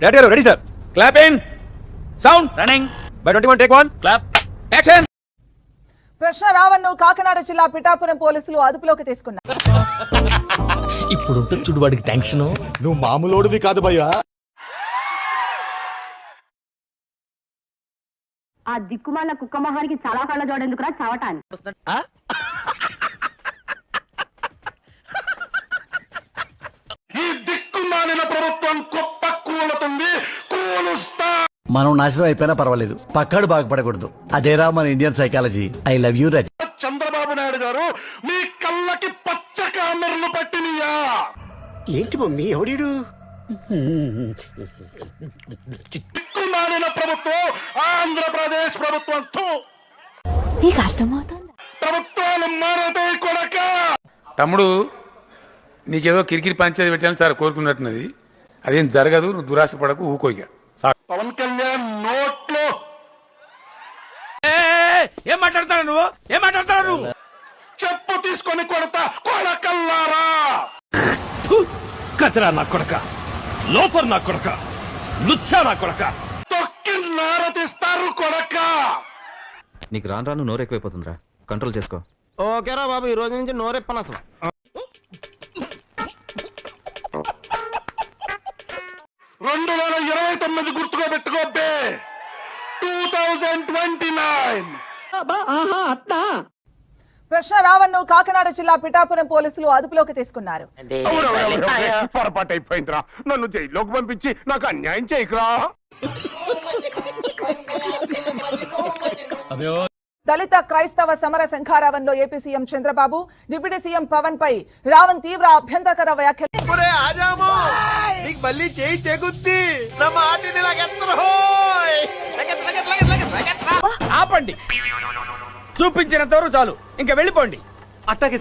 Ready, sir. Clap in. Sound. Running. By 21, take one. Clap. Action. ప్రశ్న రావణ్ను కాకినాడ జిల్లా పిఠాపురం పోలీసులు అదుపులోకి తీసుకున్నారు. ఇప్పుడు చూడు వాడికి టెన్షన్. నువ్వు మామూలోడివి కాదు భయ్యా. ఆ దిక్కుమాల కుక్క మొహానికి చాలా కళ్ళ జోడెందుకురా చావటాన్ని. ఈ దిక్కుమాలిన ప్రభుత్వం కుప్ప కూలుతుంది, కూలుస్తా. మనం నాశనం అయిపోయినా పర్వాలేదు, పక్కాడు బాగుపడకూడదు. అదేరా మన Indian psychology. I love you రజ. చంద్రబాబు నాయుడు గారు మీ కళ్ళకి పచ్చ కామెర్లు పట్టినయా? ఏంటి మమ్మీ ఎవడీడు? దిక్కుమాలిన ప్రభుత్వం ఆంధ్రప్రదేశ్ ప్రభుత్వం. నీకు అర్థమవుతుందా? ప్రభుత్వాలు మారతాయి కొడక. తమ్ముడు, నీకేదో కిరికిరి పంచాయతీ పెట్టాలని సార్ కోరుకున్నట్టున్నది. అదేం జరగదు, నువ్వు దురాశ పడకు, ఊకోయిగా. పవన్ కళ్యాణ్ నోట్లో ఏం మాట్లాడతాడు నువ్వు? చెప్పు తీసుకొని కొడతా కొడకల్లారా. కచరా నా కొడక, లోఫర్ నా కొడక, లుచ్చా నా కొడక. తొక్కి నారతిస్తారు కొడక. నీకు రాను రాను నోరు ఎక్కువైపోతుందిరా, కంట్రోల్ చేసుకో. ఓకేరా బాబు, ఈ రోజు నుంచి నోరెప్పను అసలు. 2029 గుర్తుగా పెట్టుకోబ్బే. 2029. ప్రశ్న రావణ్ను కాకినాడ జిల్లా పిఠాపురం పోలీసులు అదుపులోకి తీసుకున్నారు. పొరపాటు అయిపోయిందిరా, నన్ను జైల్లోకి పంపించి నాకు అన్యాయం చేయకురా. దళిత క్రైస్తవ సమర శంఖారావంలో AP CM Chandrababu, deputy CM Pawan పై రావణ్ తీవ్ర అభ్యంతరకర వ్యాఖ్యలు. మళ్ళీ చేయి చెగుద్ది. ఆపండి, చూపించినంత వరకు చాలు, ఇంకా వెళ్ళిపోండి. అట్టాకి